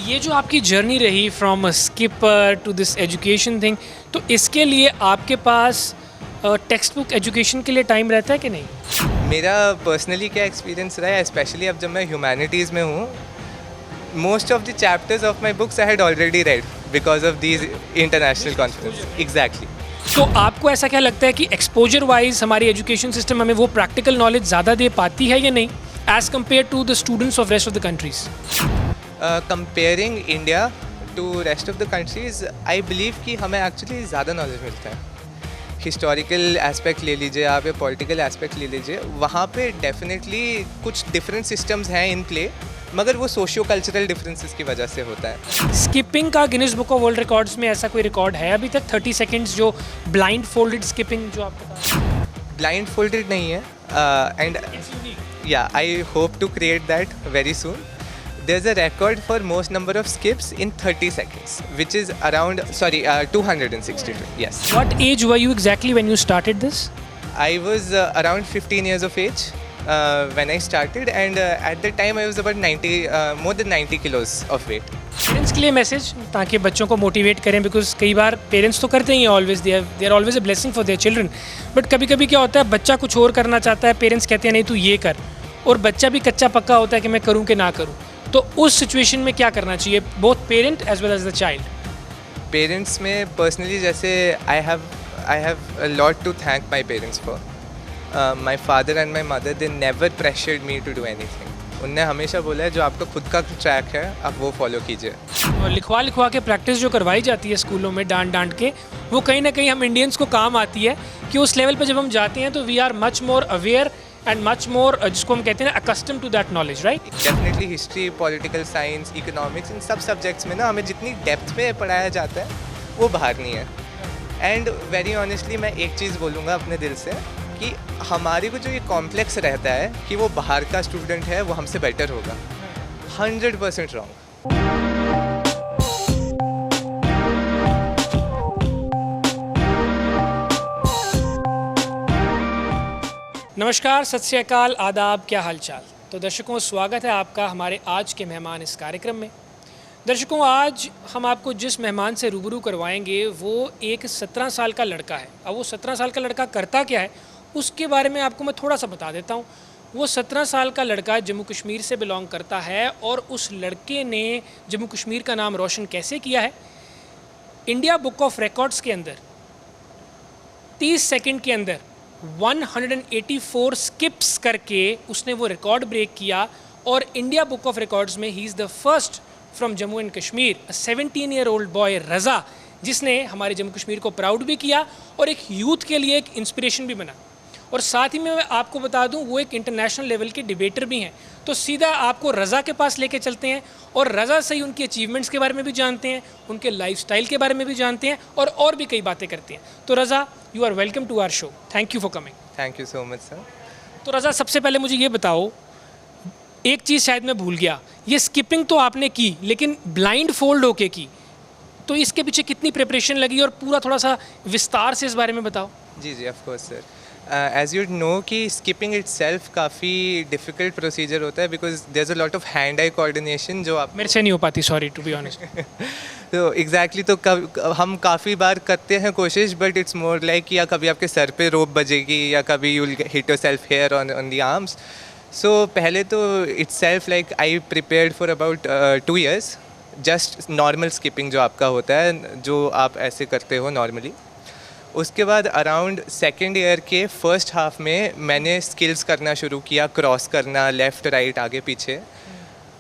ये जो आपकी जर्नी रही from skipper to this education thing, तो इसके लिए आपके पास टेक्स्ट बुक एजुकेशन के लिए टाइम रहता है कि नहीं? मेरा पर्सनली क्या एक्सपीरियंस रहा है, स्पेशली अब जब मैं ह्यूमैनिटीज़ में हूँ, most of the chapters of my books I had already red because of these international conference. Exactly. तो आपको ऐसा क्या लगता है कि एक्सपोजर वाइज हमारी एजुकेशन सिस्टम हमें वो प्रैक्टिकल नॉलेज ज़्यादा दे पाती है या नहीं, as compare to the students of rest of the countries? Comparing India to rest of the countries, I believe कि हमें एक्चुअली ज़्यादा नॉलेज मिलता है. हिस्टोरिकल एस्पेक्ट ले लीजिए आप या पॉलिटिकल एस्पेक्ट ले लीजिए, वहाँ पे डेफिनेटली कुछ डिफरेंट सिस्टम्स हैं इन प्ले, मगर वो सोशियो कल्चरल डिफरेंसेस की वजह से होता है. स्किपिंग का Guinness book of world records में ऐसा कोई रिकॉर्ड है अभी तक 30 सेकेंड्स जो ब्लाइंड फोल्डेड स्किपिंग जो आपके पास? ब्लाइंड फोल्डेड नहीं है, and yeah, I hope to create that very soon. There's a record for most number of skips in 30 seconds, which is around 262. Yes. What age were you exactly when you started this? I was around 15 years of age when I started, and at the time I was about 90, more than 90 kilos of weight. Parents के लिए message, ताकि बच्चों को motivate करें, because कई बार parents तो करते ही हैं always, they are always a blessing for their children, but कभी कभी क्या होता है बच्चा कुछ और करना चाहता है, पेरेंट्स कहते हैं नहीं तू ये कर, और बच्चा भी कच्चा पक्का होता है कि मैं करूं कि ना करूं, तो उस सिचुएशन में क्या करना चाहिए both parent as well as the child? Parents में पर्सनली जैसे I have a lot to thank my parents for. My father and my mother, they never pressured me to do anything. उनने हमेशा बोला है जो आपका खुद का ट्रैक है आप वो फॉलो कीजिए. और लिखवा के प्रैक्टिस जो करवाई जाती है स्कूलों में डांट के, वो कहीं ना कहीं हम इंडियंस को काम आती है कि उस लेवल पे जब हम जाते हैं तो we are much more aware and much more, जिसको हम कहते हैं ना, accustom to that knowledge, right? Definitely history, political science, economics, इन सब सब्जेक्ट्स में ना हमें जितनी डेप्थ में पढ़ाया जाता है वो बाहर नहीं है. एंड वेरी ऑनेस्टली मैं एक चीज़ बोलूँगा अपने दिल से कि हमारे को जो ये कॉम्प्लेक्स रहता है कि वो बाहर का स्टूडेंट है वो हमसे बेटर होगा, 100% रॉन्ग. नमस्कार, सत श्री अकाल, आदाब, क्या हालचाल? तो दर्शकों, स्वागत है आपका हमारे आज के मेहमान इस कार्यक्रम में. दर्शकों, आज हम आपको जिस मेहमान से रूबरू करवाएंगे वो एक 17 साल का लड़का है. अब वो 17 साल का लड़का करता क्या है उसके बारे में आपको मैं थोड़ा सा बता देता हूँ. वो 17 साल का लड़का जम्मू कश्मीर से बिलोंग करता है, और उस लड़के ने जम्मू कश्मीर का नाम रोशन कैसे किया है, इंडिया बुक ऑफ रिकॉर्ड्स के अंदर 30 सेकंड के अंदर 184 स्किप्स करके उसने वो रिकॉर्ड ब्रेक किया. और इंडिया बुक ऑफ रिकॉर्ड्स में he is the first from Jammu and Kashmir, 17-year-old boy Raza, जिसने हमारे जम्मू कश्मीर को प्राउड भी किया और एक यूथ के लिए एक इंस्पिरेशन भी बना. और साथ ही में मैं आपको बता दूं वो एक इंटरनेशनल लेवल के डिबेटर भी हैं. तो सीधा आपको रज़ा के पास लेके चलते हैं और रज़ा से ही उनकी अचीवमेंट्स के बारे में भी जानते हैं, उनके लाइफस्टाइल के बारे में भी जानते हैं, और भी कई बातें करते हैं. तो Raza, you are welcome to our show. Thank you for coming. Thank you so much sir. तो रज़ा, सबसे पहले मुझे ये बताओ, एक चीज़ शायद मैं भूल गया, ये स्किपिंग तो आपने की लेकिन ब्लाइंड फोल्ड होके की, तो इसके पीछे कितनी प्रिपरेशन लगी, और पूरा थोड़ा सा विस्तार से इस बारे में बताओ. जी of course sir. As you know कि स्किपिंग इटसेल्फ काफ़ी डिफ़िकल्ट प्रोसीजर होता है because there is a lot of hand eye coordination जो आप मेरे से नहीं हो पाती, सॉरी टू बी ऑनेस्ट. तो एग्जैक्टली तो हम काफ़ी बार करते हैं कोशिश, बट इट्स मोर लाइक या कभी आपके सर पे रोप बजेगी या कभी you will hit yourself here on the arms. So पहले तो itself like I prepared for about 2 years just normal skipping जो आपका होता है, जो आप ऐसे करते हो नॉर्मली. उसके बाद अराउंड 2nd year के फर्स्ट हाफ में मैंने स्किल्स करना शुरू किया, क्रॉस करना, लेफ़्ट राइट, आगे पीछे.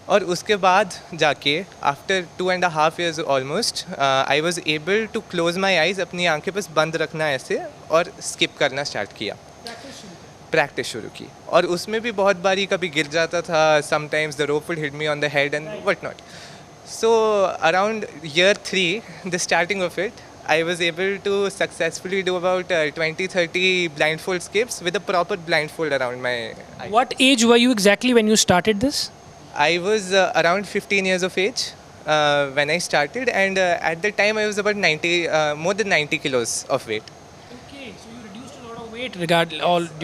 और उसके बाद जाके after 2.5 years almost I was able to close my eyes, अपनी आंखें बस बंद रखना ऐसे, और स्किप करना स्टार्ट किया, प्रैक्टिस शुरू की. और उसमें भी बहुत बारी कभी गिर जाता था, sometimes the rope would hit me on the head and what not. So around year 3, the starting of it, I was able to successfully do about 20-30 blindfold skips with a proper blindfold around my eye. What age were you exactly when you started this? I was around 15 years of age when I started, and at the time I was about 90, more than 90 kilos of weight. Okay, so you reduced a lot of weight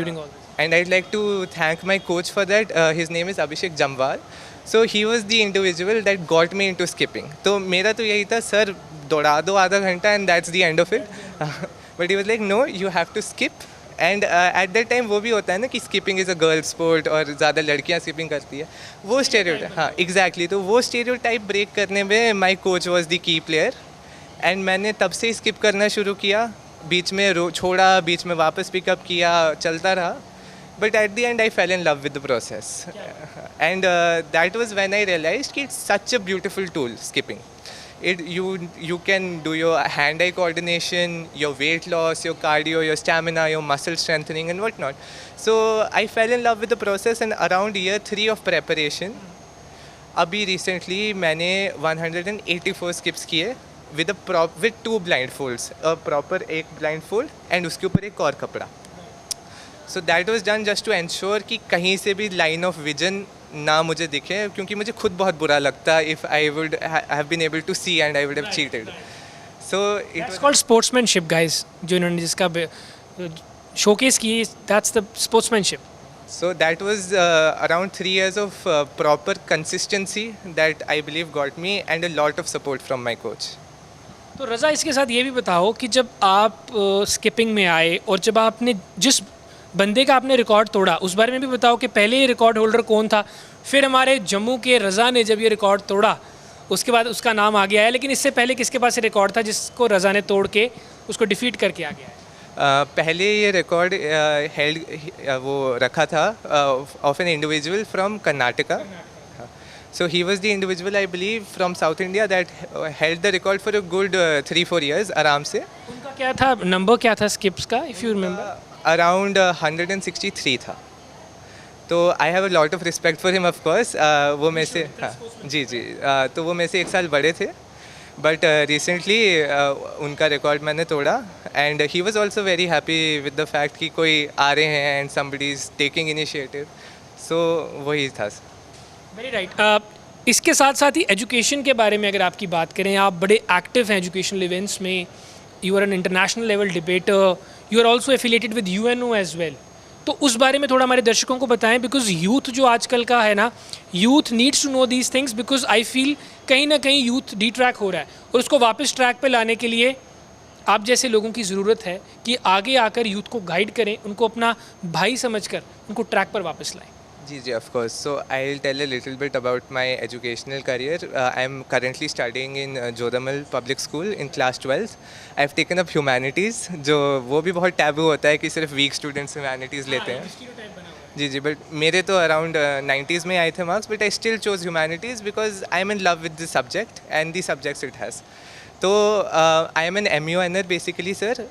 during all this. And I'd like to thank my coach for that. His name is Abhishek Jamwal. So he was the individual that got me into skipping. तो मेरा तो यही था, sir दौड़ा दो आधा घंटा and that's the end of it. But he was like no, you have to skip. And at that time वो भी होता है ना कि skipping is a girl sport और ज़्यादा लड़कियां स्किपिंग करती है, वो स्टेरियोटाइप. हाँ एग्जैक्टली, तो वो स्टेरियोटाइप ब्रेक करने में my coach was the key player. And मैंने तब से स्किप करना शुरू किया. बीच में छोड़ा, बीच में वापस पिकअप किया, चलता रहा. But at the end, I fell in love with the process. And that was when I realized that it's such a beautiful tool, skipping. You can do your hand-eye coordination, your weight loss, your cardio, your stamina, your muscle strengthening and whatnot. So I fell in love with the process, and around year 3 of preparation, अभी recently मैंने 184 skips किए with 2 blindfolds, a proper एक blindfold and उसके ऊपर एक और कपड़ा. So that was done just to ensure कि कहीं से भी लाइन ऑफ विजन ना मुझे दिखे, क्योंकि मुझे खुद बहुत बुरा लगता if I would have been able to see and I would have cheated. So it was called sportsmanship guys, जो इन्होंने जिसका शोकेस की, that's the sportsmanship. So that was around 3 years of proper consistency that I believe got me, and a lot of support from my coach. तो रज़ा, इसके साथ ये भी बताओ कि जब आप स्किपिंग में आए और जब आपने जिस बंदे का आपने रिकॉर्ड तोड़ा, उस बारे में भी बताओ कि पहले ये रिकॉर्ड होल्डर कौन था. फिर हमारे जम्मू के रज़ा ने जब ये रिकॉर्ड तोड़ा, उसके बाद उसका नाम आगे आया. लेकिन इससे पहले किसके पास ये रिकॉर्ड था जिसको रज़ा ने तोड़ के उसको डिफीट करके आ गया है? पहले ये रिकॉर्ड हेल्ड वो रखा था of an individual from Karnataka. So he was the individual, I believe, from South India that held the record for a good 3-4 years आराम से. उनका क्या था नंबर, क्या था स्किप्स का, इफ़ यू रिमेंबर? अराउंड 163 था. तो आई have a lot of respect for him of course. वो में से, हाँ जी जी, तो वो में से 1 साल बड़े थे. बट रिसेंटली उनका रिकॉर्ड मैंने तोड़ा, and he was also very happy with the fact कि कोई आ रहे हैं and somebody is taking initiative. So वही था. Very right. इसके साथ साथ ही एजुकेशन के बारे में अगर आपकी बात करें, आप बड़े एक्टिव हैं एजुकेशनल इवेंट्स में. You are an international level debater, you are also affiliated with UNO as well. तो उस बारे में थोड़ा हमारे दर्शकों को बताएं, बिकॉज यूथ जो आजकल का है ना, youth needs to know these things, because I feel कहीं ना कहीं यूथ डी ट्रैक हो रहा है, और उसको वापस ट्रैक पे लाने के लिए आप जैसे लोगों की ज़रूरत है कि आगे आकर यूथ को गाइड करें, उनको अपना भाई समझकर उनको ट्रैक पर वापस लाएं. जी जी, of course. So I'll tell a little bit about my educational career. I'm currently studying in Jodamal Public School in class 12. I've taken up humanities, जो वो भी बहुत टैबू होता है कि सिर्फ वीक स्टूडेंट्स humanities लेते हैं. जी जी, बट मेरे तो अराउंड 90s में आए थे marks, but I still chose humanities because I am in love with the subject and the subjects it has. तो I am an MUNer basically sir,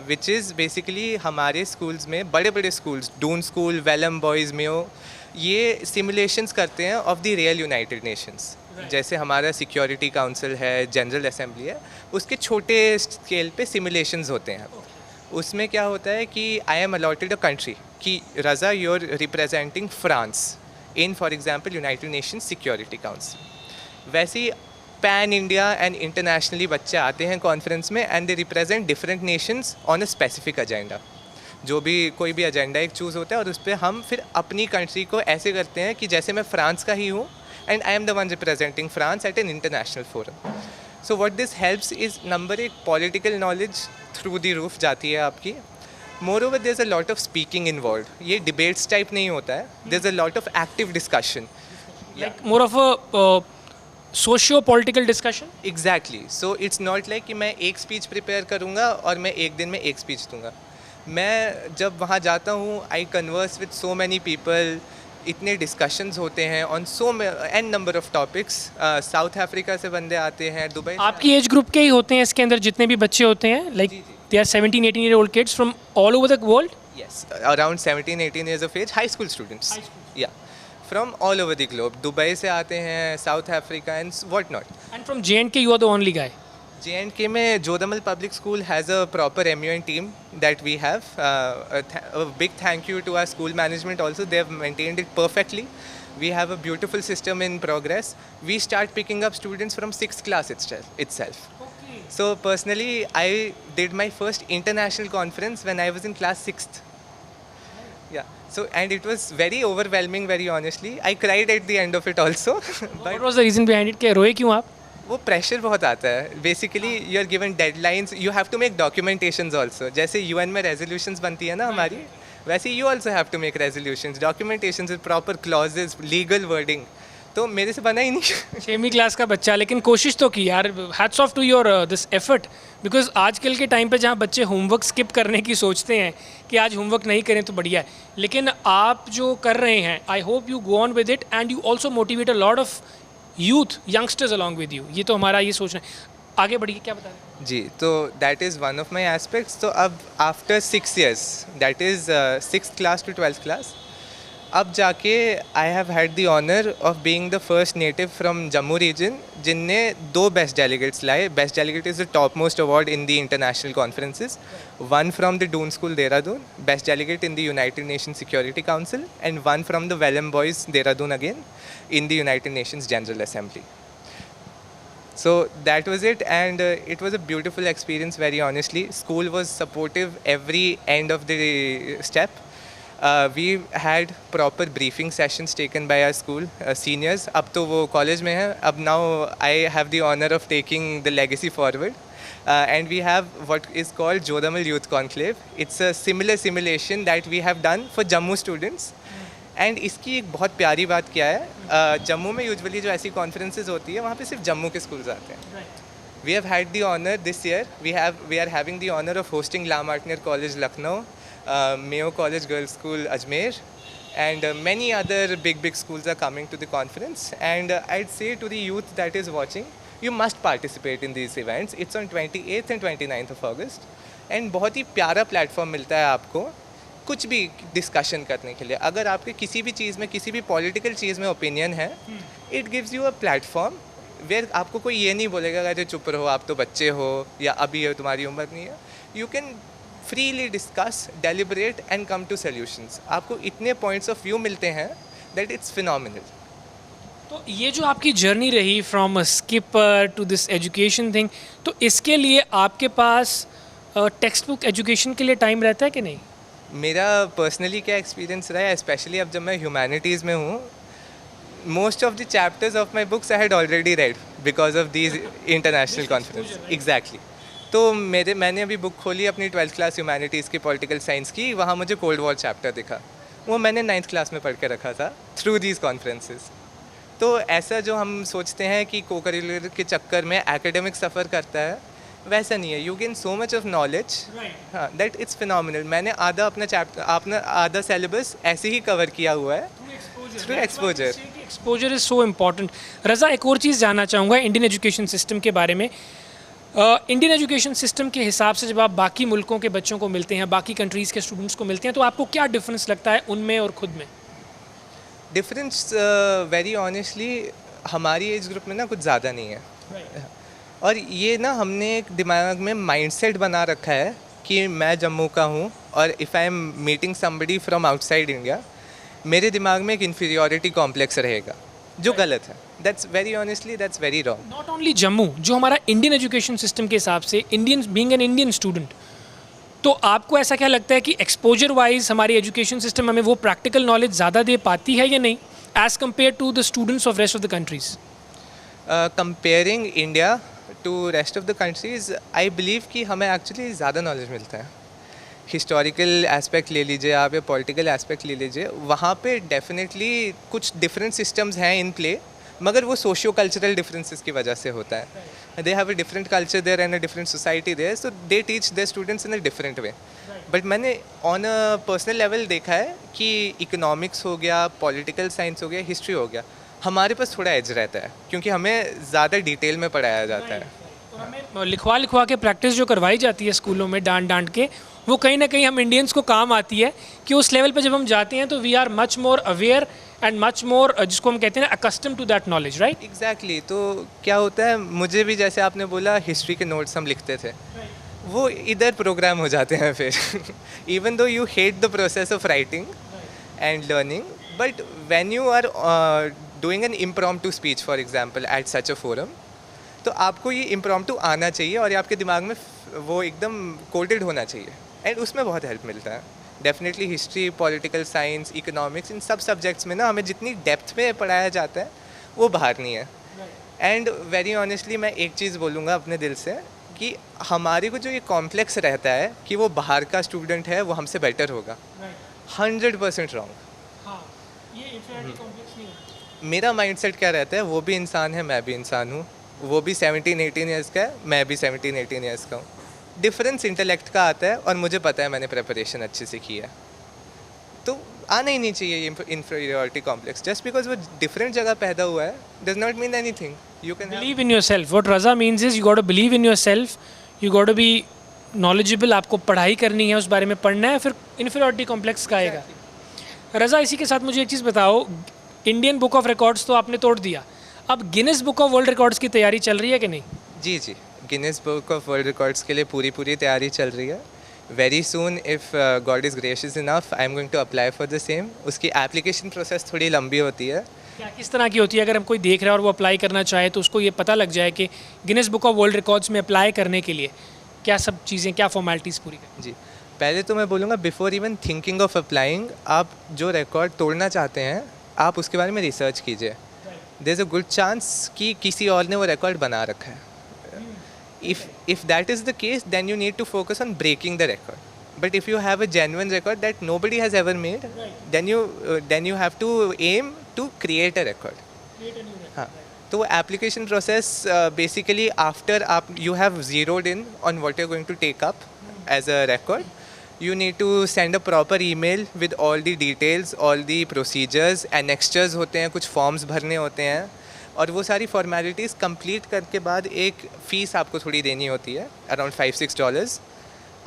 which is basically हमारे schools में, बड़े बड़े schools, Doon school, Welham boys, Mayo, ये simulations करते हैं of the real United Nations. जैसे हमारा सिक्योरिटी काउंसिल है, जनरल असेंबली है, उसके छोटे स्केल पे सिमुलेशंस होते हैं. उसमें क्या होता है कि I am allotted a country कि Raza you are representing France in for example United Nations security council. वैसे ही पैन इंडिया एंड इंटरनेशनली बच्चे आते हैं कॉन्फ्रेंस में, and they represent different nations on a specific agenda. जो भी कोई भी एजेंडा एक चूज़ होता है, और उस पर हम फिर अपनी कंट्री को ऐसे करते हैं कि जैसे मैं फ्रांस का ही हूँ, and I am the one representing France at an international forum. So what this helps is, number एक, political knowledge through the roof जाती है आपकी. Moreover there is a lot of speaking involve. ये debates type नहीं होता है, there is a lot of active discussion, like more of a socio political discussion. Exactly. So it's not like कि मैं एक स्पीच प्रिपेयर करूँगा और मैं एक दिन में एक स्पीच दूँगा. मैं जब वहाँ जाता हूँ, I converse with so many people, इतने डिस्कशंस होते हैं on so n number of topics. South Africa से बंदे आते हैं, दुबई. आपकी एज ग्रुप के ही होते हैं इसके अंदर जितने भी बच्चे होते हैं, like they are 17-18 year old kids from all over the world? Yes, around 17-18 years of age, high school students. Yeah, from all over the globe. Dubai से आते हैं, south Africa and what not. And from J&K you are the only guy? J&K में Jodamal Public School has a proper MUN team that we have. A big thank you to our school management also. They have maintained it perfectly. We have a beautiful system in progress. We start picking up students from 6th class itself. Okay. So personally, I did my first international conference when I was in class 6th. Yeah. So and it was very overwhelming, very honestly. I cried at the end of it also. What But was the reason behind it, कि रोए क्यों आप? वो pressure बहुत आता है basically. You are given deadlines, you have to make documentations also. जैसे UN में रेजोल्यूशंस बनती है ना हमारी, वैसे you also have to make resolutions, documentations with proper clauses, legal wording. तो मेरे से बना ही नहीं. 6वीं क्लास का बच्चा, लेकिन कोशिश तो की यार. Hats off to your this effort, because आजकल के टाइम पे जहाँ बच्चे होमवर्क स्किप करने की सोचते हैं कि आज होमवर्क नहीं करें तो बढ़िया है, लेकिन आप जो कर रहे हैं, I hope you go on with it and you also motivate a lot of youth youngsters along with you. ये तो हमारा ये सोचना है. आगे बढ़िए, क्या बता रहे हैं? जी, तो that is one of my aspects. तो अब after 6 years, that is 6th class to 12th class, अब जाके I have had the honour of being the first native from Jammu region जिनने 2 बेस्ट डेलीगेट्स लाए. Best delegate is the top most award in the international conferences. One from the Doon School Dehradun, best delegate in the United Nation Security Council, and one from the Welham Boys Dehradun again in the United Nations General Assembly. So that was it, and it was a beautiful experience, very honestly. School was supportive every end of the step. We had proper briefing sessions taken by our school seniors. अब तो वो college में है. अब now I have the honor of taking the legacy forward. And we have what is called Jodamal Youth Conclave. It's a similar simulation that we have done for Jammu students. And इसकी एक बहुत प्यारी बात क्या है, जम्मू में usually जो ऐसी कॉन्फ्रेंसेज होती है वहाँ पे सिर्फ जम्मू के स्कूल्स आते हैं. We have had the honour this year, we are having the honour of hosting La Martiniere college Lucknow, Mayo college girls school Ajmer, and many other big schools are coming to the conference. And I'd say to the youth that is watching, you must participate in these events. It's on 28th and 29th of August, and बहुत ही प्यारा platform मिलता है आपको कुछ भी discussion करने के लिए. अगर आपके किसी भी चीज़ में, किसी भी पॉलिटिकल चीज़ में ओपिनियन है, it gives you a platform where आपको कोई ये नहीं बोलेगा अरे चुप रहो, आप तो बच्चे हो, या अभी तुम्हारी उम्र नहीं है. You can freely discuss, deliberate and come to solutions. आपको इतने पॉइंट्स ऑफ व्यू मिलते हैं दैट इट्स फिनोमिनल. तो ये जो आपकी जर्नी रही from skipper to this education thing, तो इसके लिए आपके पास टेक्स्ट बुक एजुकेशन के लिए टाइम रहता है कि नहीं? मेरा पर्सनली क्या एक्सपीरियंस रहा है, स्पेशली अब जब मैं ह्यूमैनिटीज़ में हूँ, most of the chapters of my books I had already red because of these international conference. Exactly. तो मैंने अभी बुक खोली अपनी 12th क्लास ह्यूमैनिटीज़ की, पॉलिटिकल साइंस की. वहाँ मुझे कोल्ड वॉर चैप्टर दिखा, वो मैंने 9th क्लास में पढ़ के रखा था थ्रू दीज कॉन्फ्रेंसेस. तो ऐसा जो हम सोचते हैं कि को करिकुलर के चक्कर में एकेडमिक सफ़र करता है, वैसा नहीं है. You gain so much of knowledge, हाँ, दैट इट्स फिनोमिनल. मैंने आधा अपना चैप्टर, अपना आधा सिलेबस ऐसे ही कवर किया हुआ है through exposure. Exposure is so important. Raza, एक और चीज़ जानना चाहूँगा इंडियन एजुकेशन सिस्टम के बारे में. इंडियन एजुकेशन सिस्टम के हिसाब से जब आप बाकी मुल्कों के बच्चों को मिलते हैं, बाकी कंट्रीज़ के स्टूडेंट्स को मिलते हैं, तो आपको क्या डिफरेंस लगता है उनमें और खुद में? डिफरेंस वेरी ऑनेस्टली हमारी एज ग्रुप में ना कुछ ज़्यादा नहीं है. और ये ना हमने एक दिमाग में माइंडसेट बना रखा है कि मैं जम्मू का हूँ और if I am meeting somebody from outside India, मेरे दिमाग में एक इन्फीरियॉरिटी कॉम्प्लेक्स रहेगा, जो गलत है. That's very honestly that's very wrong. Not only Jammu, जो हमारा इंडियन एजुकेशन सिस्टम के हिसाब से, Indian being an Indian student, तो आपको ऐसा क्या लगता है कि एक्सपोजर वाइज हमारी एजुकेशन सिस्टम हमें वो प्रैक्टिकल नॉलेज ज़्यादा दे पाती है या नहीं, as compare to the students of rest of the countries? Comparing India to rest of the countries, I believe कि हमें एक्चुअली ज़्यादा नॉलेज मिलता है. हिस्टोरिकल एस्पेक्ट ले लीजिए आप या पॉलिटिकल एस्पेक्ट ले लीजिए, वहाँ पे डेफिनेटली कुछ डिफरेंट सिस्टम्स हैं इन प्ले, मगर वो सोशियो कल्चरल डिफरेंसेस की वजह से होता है. They have a different culture there and a different society there, so they teach their students in a different way. But मैंने ऑन अ पर्सनल लेवल देखा है कि इकोनॉमिक्स हो गया, पॉलिटिकल साइंस हो गया, हिस्ट्री हो गया, हमारे पास थोड़ा एज रहता है क्योंकि हमें ज़्यादा डिटेल में पढ़ाया जाता है. और हमें लिखवा के प्रैक्टिस जो करवाई जाती है स्कूलों में डांट के, वो कहीं ना कहीं हम इंडियंस को काम आती है कि उस लेवल पे जब हम जाते हैं तो we are much more aware and much more, जिसको हम कहते हैं ना, accustom to that knowledge, right? Exactly. तो क्या होता है, मुझे भी जैसे आपने बोला हिस्ट्री के नोट्स हम लिखते थे, वो इधर प्रोग्राम हो जाते हैं फिर. Even though you hate the process of writing and learning, but when you are doing an impromptu speech for example at such a forum, तो आपको ये इम्प्रॉम्प्टू आना चाहिए और ये आपके दिमाग में वो एकदम कोडेड होना चाहिए, एंड उसमें बहुत हेल्प मिलता है. Definitely history, political science, economics, इन सब सब्जेक्ट्स में ना हमें जितनी डेप्थ में पढ़ाया जाता है वो बाहर नहीं है. एंड वेरी ऑनेस्टली मैं एक चीज़ बोलूँगा अपने दिल से कि हमारे को जो ये कॉम्प्लेक्स रहता है कि वो बाहर का स्टूडेंट है वो हमसे बेटर होगा, 100% रॉन्ग. हाँ, ये इंफीरियरिटी कॉम्प्लेक्स नहीं होना चाहिए. मेरा माइंडसेट क्या रहता है, वो भी इंसान है, मैं भी इंसान हूँ, वो भी 17-18 ईयर्स का है, मैं भी 17-18 ईयर्स का हूँ. डिफरेंस इंटेलेक्ट का आता है और मुझे पता है मैंने प्रिपरेशन अच्छे से की है, तो आना ही नहीं चाहिए ये इंफीरियरिटी कॉम्प्लेक्स. जस्ट बिकॉज वो डिफरेंट जगह पैदा हुआ है does not mean anything. You can Believe in yourself. What Raza means is you got to believe in yourself. You got to be knowledgeable. आपको पढ़ाई करनी है, उस बारे में पढ़ना है, फिर inferiority complex का आएगा. रज़ा, इसी के साथ मुझे एक चीज़ बताओ, इंडियन बुक ऑफ रिकॉर्ड्स तो आपने तोड़ दिया, अब Guinness book of world records की तैयारी चल रही है कि नहीं? जी जी, Guinness book of world records के लिए पूरी तैयारी चल रही है. Very soon if God is gracious enough I am going to apply for the same. उसकी एप्लीकेशन प्रोसेस थोड़ी लंबी होती है. क्या किस तरह की होती है? अगर हम कोई देख रहा है और वो अप्लाई करना चाहे तो उसको ये पता लग जाए कि Guinness book of world records में अप्लाई करने के लिए क्या सब चीज़ें, क्या फॉर्मेलिटीज़ पूरी करें? जी, पहले तो मैं बोलूँगा before even thinking of applying, आप जो रिकॉर्ड तोड़ना चाहते हैं आप उसके बारे में रिसर्च कीजिए. There is a good chance कि किसी और ने वो रिकॉर्ड बना रखा है. If that is the case, then you need to focus on breaking the record. But if you have a genuine record that nobody has ever made, then you have to aim to create a record. हाँ, तो application process basically after you have zeroed in on what you're going to take up as a record, you need to send a proper email with all the details, all the procedures, annexures होते हैं, कुछ forms भरने होते हैं, और वो सारी formalities complete करके बाद एक फ़ीस आपको थोड़ी देनी होती है, अराउंड $5-6.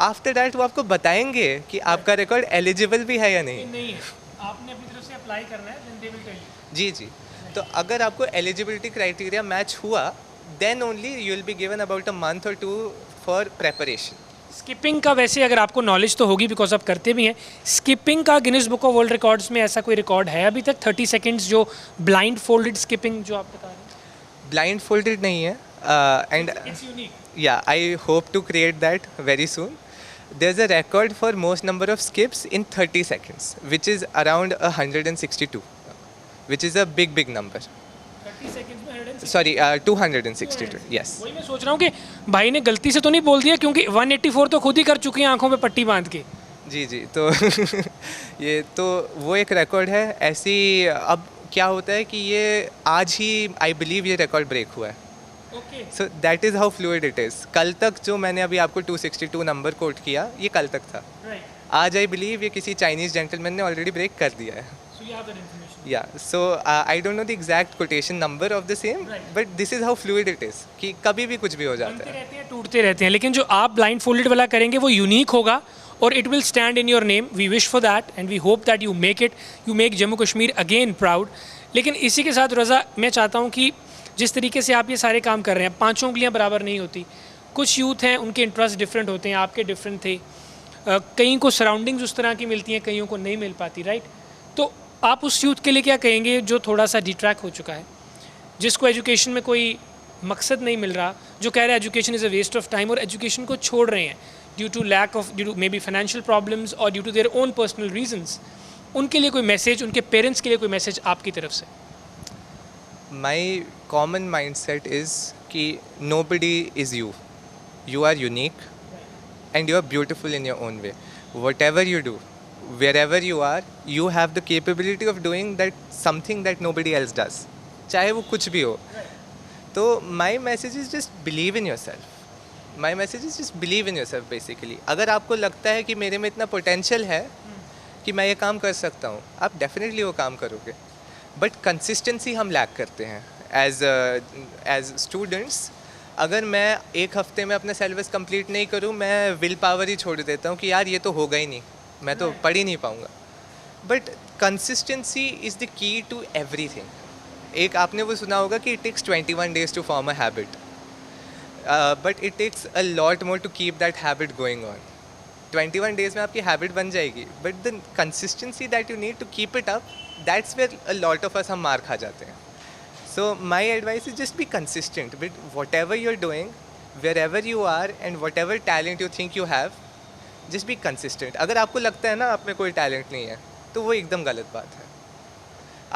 आफ्टर दैट वो आपको बताएंगे कि आपका रिकॉर्ड एलिजिबल भी है या नहीं. नहीं है, आपने अपनी तरफ से अप्लाई करना है, then they will tell you. जी जी, तो अगर आपको एलिजिबिलिटी क्राइटेरिया मैच हुआ then only you will be given about a month और 2 फॉर प्रेपरेशन. स्किपिंग का वैसे अगर आपको नॉलेज तो होगी बिकॉज आप करते भी हैं, स्किपिंग का Guinness book of world records में ऐसा कोई रिकॉर्ड है अभी तक 30 सेकंड्स जो ब्लाइंड फोल्डेड स्किपिंग जो आप बता रहे हैं? ब्लाइंड फोल्डेड नहीं है, एंड इट्स यूनिक. या I hope to create that very soon. There's a record for most number of skips in 30 seconds, which is around 162, which is a big number. 30 seconds में 160. Sorry, 262. Yes. वही मैं सोच रहा हूँ कि भाई ने गलती से तो नहीं बोल दिया, क्योंकि 184 तो खुद ही कर चुके हैं आंखों पे पट्टी बांध के. जी जी, तो ये तो वो एक रिकॉर्ड है ऐसी. अब क्या होता है कि ये आज ही आई बिलीव ये रिकॉर्ड ब्रेक हुआ है. Okay. So that is how fluid it is. कल तक जो मैंने अभी आपको 262 नंबर कोट किया ये कल तक था. राइट. आज आई बिलीव ये किसी चाइनीज़ जेंटलमैन ने ऑलरेडी ब्रेक कर दिया है. So you have that information. या so I don't know the exact quotation number of the same, but this is how fluid it is कि कभी भी कुछ भी हो जाता बनते है. रहते हैं, टूटते रहते हैं, लेकिन जो आप ब्लाइंड फोल्डेड वाला करेंगे वो यूनिक होगा और it will stand in your name. We wish for that and we hope that you make it, you make Jammu Kashmir again proud. लेकिन इसी के साथ रज़ा, मैं चाहता हूँ कि जिस तरीके से आप ये सारे काम कर रहे हैं, पांचों उंगलियां बराबर नहीं होती. कुछ यूथ हैं उनके इंटरेस्ट डिफरेंट होते हैं, आपके डिफरेंट थे. कहीं को सराउंडिंग्स उस तरह की मिलती हैं, कईयों को नहीं मिल पाती. राइट. तो आप उस यूथ के लिए क्या कहेंगे जो थोड़ा सा डिट्रैक हो चुका है, जिसको एजुकेशन में कोई मकसद नहीं मिल रहा, जो कह रहे हैं education is a waste of time और एजुकेशन को छोड़ रहे हैं due to maybe financial problems और due to their own personal reasons? उनके लिए कोई मैसेज, उनके पेरेंट्स के लिए कोई मैसेज आपकी तरफ से? माई कॉमन माइंड सेट इज़ कि nobody is you. You are unique and you are beautiful in your own way. Whatever you do, wherever you are, you have the capability of doing that something that nobody else does. चाहे वो कुछ भी हो. तो my message is just believe in yourself. My message is just believe in yourself basically. अगर आपको लगता है कि मेरे में इतना पोटेंशियल है कि मैं ये काम कर सकता हूँ, आप डेफिनेटली वो काम करोगे. बट कंसिस्टेंसी हम लैक करते हैं एज स्टूडेंट्स. अगर मैं एक हफ्ते में अपना सिलेबस कंप्लीट नहीं करूँ, मैं विल पावर ही छोड़ देता हूँ कि यार ये तो होगा ही नहीं, मैं तो पढ़ ही नहीं पाऊँगा. But consistency is the key to everything. एक आपने वो सुना होगा कि it takes 21 days to form a habit, but it takes a lot more to keep that habit going on. 21 days में आपकी हैबिट बन जाएगी, but the consistency that you need to keep it up, that's where a lot of us हम मार खा जाते हैं. So my advice is just be consistent with whatever you're doing, wherever you are and whatever talent you think you have, just be consistent. अगर आपको लगता है ना आप में कोई टैलेंट नहीं है तो वो एकदम गलत बात है।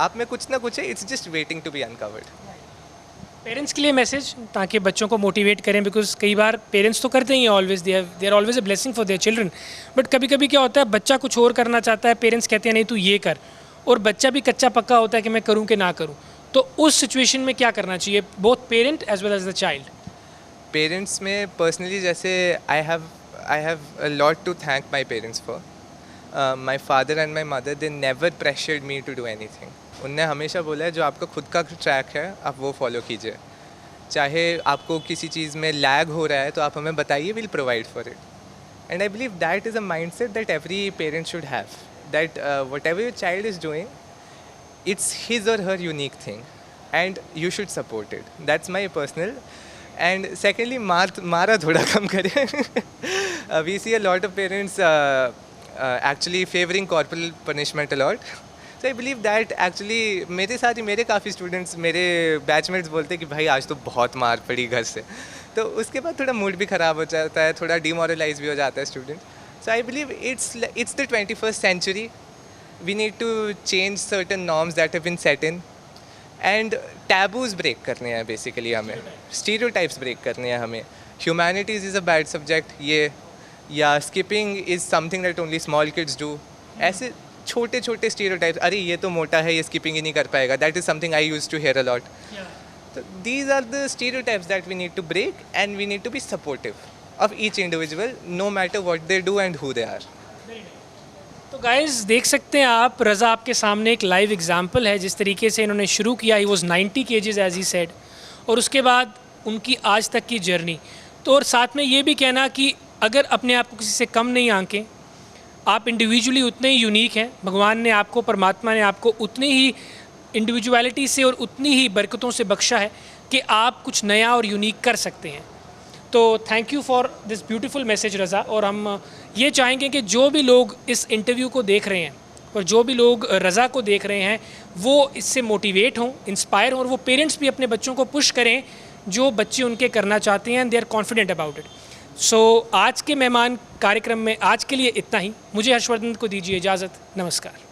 आप में कुछ ना कुछ है, it's just waiting to be uncovered. Parents के लिए मैसेज, ताकि बच्चों को मोटिवेट करें, बिकॉज कई बार पेरेंट्स तो करते ही हैं always, they are always a blessing for their children, but कभी कभी क्या होता है बच्चा कुछ और करना चाहता है, पेरेंट्स कहते हैं नहीं तू ये कर, और बच्चा भी कच्चा पक्का होता है कि मैं करूँ कि ना करूँ, तो उस सिचुएशन में क्या करना चाहिए both parent as well as the child? Parents में पर्सनली जैसे I have a lot to thank my parents for. My father and my mother they never pressured me to do anything. उनने हमेशा बोला है जो आपका खुद का ट्रैक है आप वो फॉलो कीजिए, चाहे आपको किसी चीज़ में लैग हो रहा है तो आप हमें बताइए, will provide for it. And I believe that is a mind set that every parent should have, that what ever your child is doing, it's his or her unique thing and you should support it. That's my personal. And secondly, mara thoda kam kare. We see a lot of parents actually favoring corporal punishment a lot. So I believe that actually मेरे साथ ही मेरे काफ़ी students, मेरे batchmates बोलते हैं कि भाई आज तो बहुत मार पड़ी घर से, तो उसके बाद थोड़ा मूड भी ख़राब हो जाता है, थोड़ा डिमोरलाइज भी हो जाता है student. So I believe it's the 21st century. We need to change certain norms that have been set in and taboos break करने हैं basically हमें, stereotypes break करने हैं हमें. Humanities is a bad subject ये, या skipping is something that only small kids do. ऐसे छोटे छोटे stereotypes, अरे ये तो मोटा है ये skipping ही नहीं कर पाएगा, that is something I used to hear a lot. So these are the stereotypes that we need to break and we need to be supportive of each individual no matter what they do and who they are. तो guys देख सकते हैं आप, रज़ा आपके सामने एक live example है जिस तरीके से इन्होंने शुरू किया. He was 90 kgs as he said, और उसके बाद उनकी आज तक की जर्नी. तो और साथ में ये भी कहना कि अगर अपने आप को किसी से कम नहीं आंकें, आप इंडिविजुअली उतने ही यूनिक हैं. भगवान ने आपको, परमात्मा ने आपको उतनी ही इंडिविजुअलिटी से और उतनी ही बरकतों से बख्शा है कि आप कुछ नया और यूनिक कर सकते हैं. तो thank you for this beautiful message Raza. और हम ये चाहेंगे कि जो भी लोग इस इंटरव्यू को देख रहे हैं और जो भी लोग रज़ा को देख रहे हैं वो इससे मोटिवेट हों, इंस्पायर हों, और वो पेरेंट्स भी अपने बच्चों को पुश करें जो बच्चे उनके करना चाहते हैं and they are confident about it. So आज के मेहमान कार्यक्रम में आज के लिए इतना ही. मुझे हर्षवर्धन को दीजिए इजाज़त. नमस्कार.